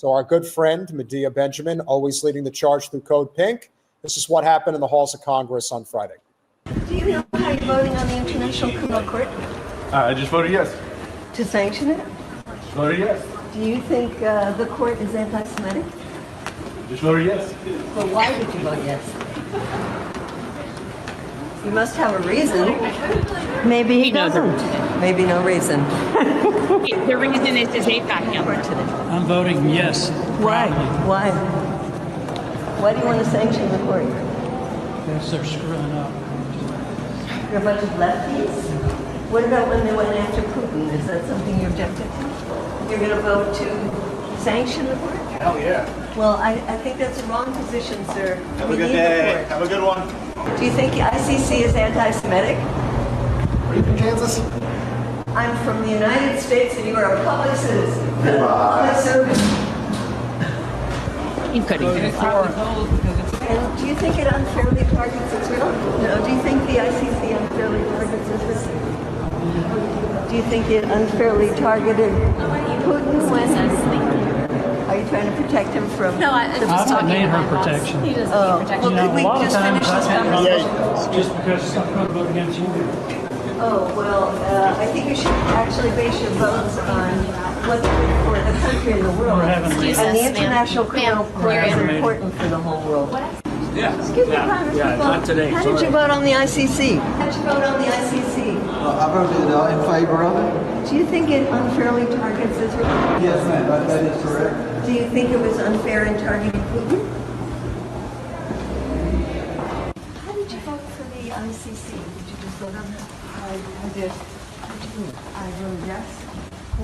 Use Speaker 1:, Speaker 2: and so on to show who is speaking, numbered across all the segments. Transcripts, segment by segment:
Speaker 1: So our good friend, Medea Benjamin, always leading the charge through CodePink. This is what happened in the halls of Congress on Friday.
Speaker 2: Do you know how you're voting on the International Criminal Court?
Speaker 3: I just voted yes.
Speaker 2: To sanction it?
Speaker 3: Just voted yes.
Speaker 2: Do you think the court is anti-Semitic?
Speaker 3: Just voted yes.
Speaker 2: Well, why did you vote yes? You must have a reason. Maybe he doesn't. Maybe no reason.
Speaker 4: The reason is his APAC number.
Speaker 5: I'm voting yes.
Speaker 2: Why? Why? Why do you want to sanction the court?
Speaker 5: Because they're screwing up.
Speaker 2: You're a bunch of lefties? What about when they went after Putin? Is that something you objected to? You're going to vote to sanction the court?
Speaker 3: Hell yeah.
Speaker 2: Well, I think that's a wrong position, sir.
Speaker 3: Have a good day. Have a good one.
Speaker 2: Do you think the ICC is anti-Semitic?
Speaker 3: Are you from Kansas?
Speaker 2: I'm from the United States and you are a public citizen. Public servant.
Speaker 4: You couldn't get it.
Speaker 2: And do you think it unfairly targets Israel? No. Do you think the ICC unfairly targets Israel? Do you think it unfairly targeted Putin when... Are you trying to protect him from...
Speaker 6: No, I
Speaker 5: I made her protection.
Speaker 6: He doesn't need protection.
Speaker 2: Well, could we just finish this conversation?
Speaker 5: Just because I'm going to vote against you.
Speaker 2: Oh, well, I think you should actually base your votes on what's good for the country and the world.
Speaker 5: We're having
Speaker 2: And the International Criminal Court is important for the whole world.
Speaker 3: Yeah.
Speaker 2: Excuse me, Congressman.
Speaker 3: Yeah, not today.
Speaker 2: How did you vote on the ICC? How did you vote on the ICC?
Speaker 7: I voted in favor of it.
Speaker 2: Do you think it unfairly targets Israel?
Speaker 7: Yes, ma'am, that is correct.
Speaker 2: Do you think it was unfair in targeting Putin? How did you vote for the ICC? Did you just vote on that? I did. How did you vote? I voted yes.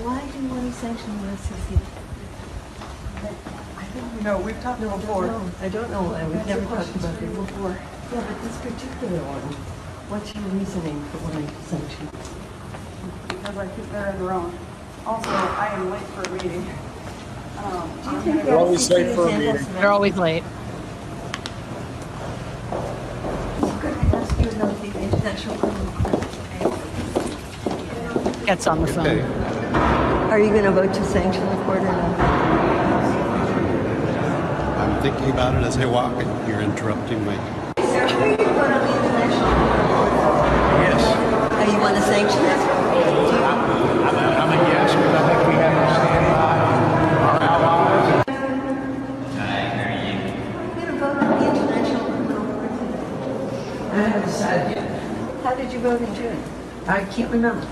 Speaker 2: Why do you want to sanction the ICC?
Speaker 8: No, we've talked before.
Speaker 2: No, I don't know why. We've never talked about it before. Yeah, but this particular one, what's your reasoning for wanting to sanction?
Speaker 8: Because I think they're in the wrong. Also, I am late for a meeting.
Speaker 2: Do you think
Speaker 1: We're always late for a meeting.
Speaker 4: They're always late.
Speaker 2: Could I ask you about the International Criminal Court?
Speaker 4: Gets on the phone.
Speaker 2: Are you going to vote to sanction the court or not?
Speaker 9: I'm thinking about it as I walk, and you're interrupting me.
Speaker 2: Sir, are you going to vote on the International Criminal Court?
Speaker 9: Yes.
Speaker 2: Are you want to sanction it?
Speaker 9: I'm a yes, but I think we have to stand by our allies.
Speaker 2: Are you going to vote on the International Criminal Court?
Speaker 8: I haven't decided yet.
Speaker 2: How did you vote in June?
Speaker 8: I can't remember.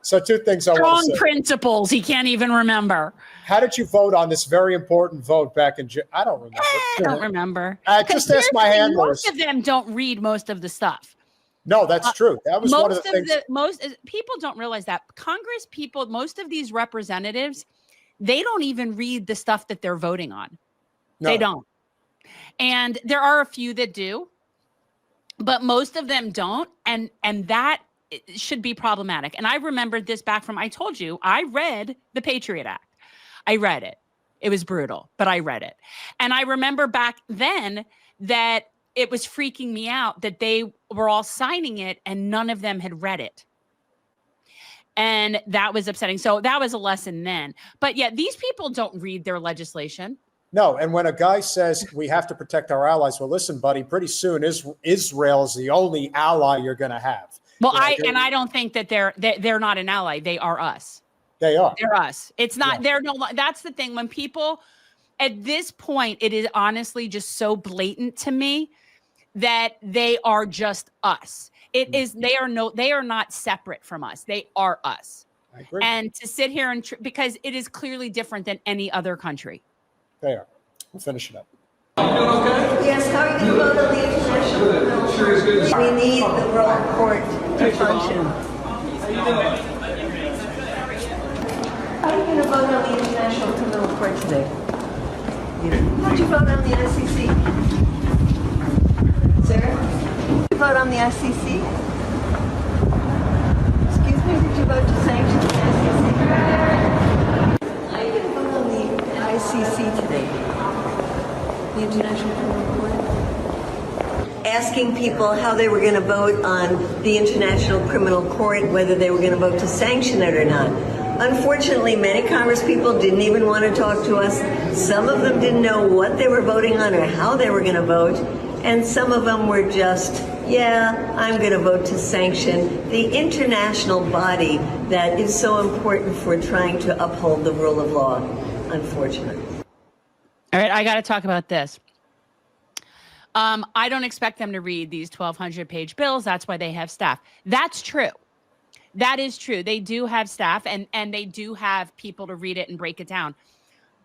Speaker 1: So two things I want
Speaker 4: Strong
Speaker 1: to say.
Speaker 4: principles. He can't even remember.
Speaker 1: How did you vote on this very important vote back in June? I don't remember.
Speaker 4: I don't remember.
Speaker 1: Just ask my handlers.
Speaker 4: Most of them don't read most of the stuff.
Speaker 1: No, that's true. That was one of the things.
Speaker 4: Most people don't realize that Congress people, most of these representatives, they don't even read the stuff that they're voting on.
Speaker 1: No.
Speaker 4: They don't. And there are a few that do, but most of them don't. And that should be problematic. And I remembered this back from, I told you, I read the Patriot Act. I read it. It was brutal, but I read it. And I remember back then that it was freaking me out that they were all signing it and none of them had read it. And that was upsetting. So that was a lesson then. But yeah, these people don't read their legislation.
Speaker 1: No, and when a guy says we have to protect our allies, well, listen, buddy, pretty soon Israel is the only ally you're going to have.
Speaker 4: Well, I don't think that they're not an ally. They are us.
Speaker 1: They are.
Speaker 4: They're us. It's not. Yeah. They're no. That's the thing. When people, at this point, it is honestly just so blatant to me that they are just us. It is. They are no. They are not separate from us. They are us.
Speaker 1: I agree.
Speaker 4: And to sit here and because it is clearly different than any other country.
Speaker 1: They are. We'll finish it up.
Speaker 2: Yes, how are you going to vote on the International Criminal Court? We need the World Court to function. How are you going to vote on the International Criminal Court today? How did you vote on the ICC? Sarah? Did you vote on the ICC? Excuse me, did you vote to sanction the ICC? How are you going to vote on the ICC today? The International Criminal Court? Asking people how they were going to vote on the International Criminal Court, whether they were going to vote to sanction it or not. Unfortunately, many Congress people didn't even want to talk to us. Some of them didn't know what they were voting on or how they were going to vote. And some of them were just, yeah, I'm going to vote to sanction the international body that is so important for trying to uphold the rule of law, unfortunately.
Speaker 4: All right, I got to talk about this. I don't expect them to read these 1,200-page bills. That's why they have staff. That's true. That is true. They do have staff, and they do have people to read it and break it down.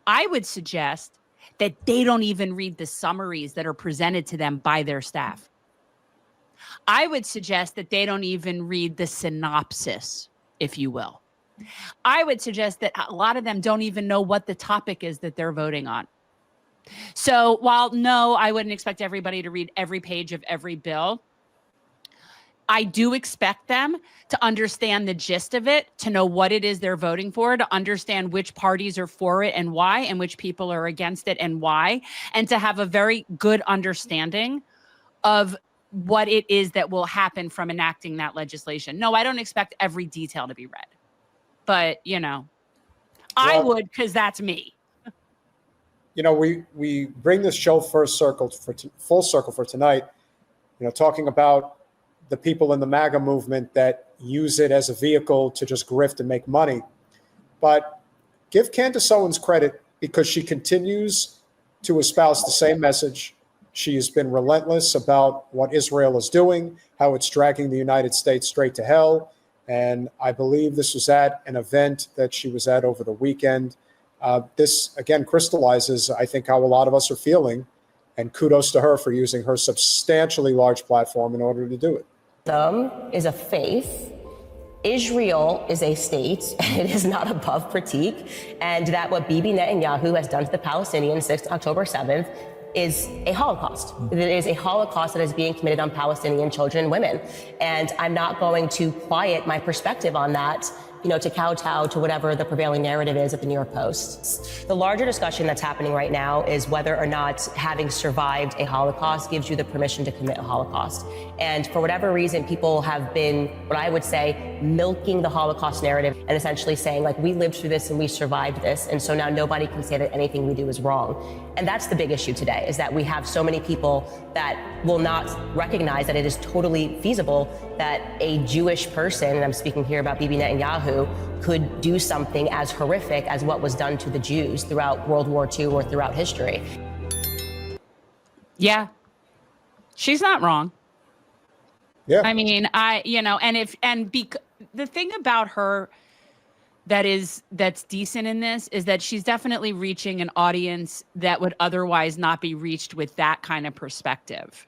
Speaker 4: I would suggest that they don't even read the summaries that are presented to them by their staff. I would suggest that they don't even read the synopsis, if you will. I would suggest that a lot of them don't even know what the topic is that they're voting on. So while no, I wouldn't expect everybody to read every page of every bill, I do expect them to understand the gist of it, to know what it is they're voting for, to understand which parties are for it and why, and which people are against it and why, and to have a very good understanding of what it is that will happen from enacting that legislation. No, I don't expect every detail to be read, but I would, because that's me.
Speaker 1: We bring this show full circle for tonight, talking about the people in the MAGA movement that use it as a vehicle to just grift and make money. But give Candace Owens credit, because she continues to espouse the same message. She has been relentless about what Israel is doing, how it's dragging the United States straight to hell. And I believe this was at an event that she was at over the weekend. This, again, crystallizes, I think, how a lot of us are feeling. And kudos to her for using her substantially large platform in order to do it.
Speaker 6: Is a faith. Israel is a state, and it is not above critique. And that what Bibi Netanyahu has done to the Palestinians since October 7th is a Holocaust. It is a Holocaust that is being committed on Palestinian children and women. And I'm not going to quiet my perspective on that, to kowtow to whatever the prevailing narrative is at the New York Post. The larger discussion that's happening right now is whether or not having survived a Holocaust gives you the permission to commit a Holocaust. And for whatever reason, people have been, what I would say, milking the Holocaust narrative and essentially saying, like, we lived through this and we survived this, and so now nobody can say that anything we do is wrong. And that's the big issue today, is that we have so many people that will not recognize that it is totally feasible that a Jewish person, and I'm speaking here about Bibi Netanyahu, could do something as horrific as what was done to the Jews throughout World War II or throughout history.
Speaker 4: Yeah, she's not wrong.
Speaker 1: Yeah.
Speaker 4: I mean, the thing about her that's decent in this is that she's definitely reaching an audience that would otherwise not be reached with that kind of perspective.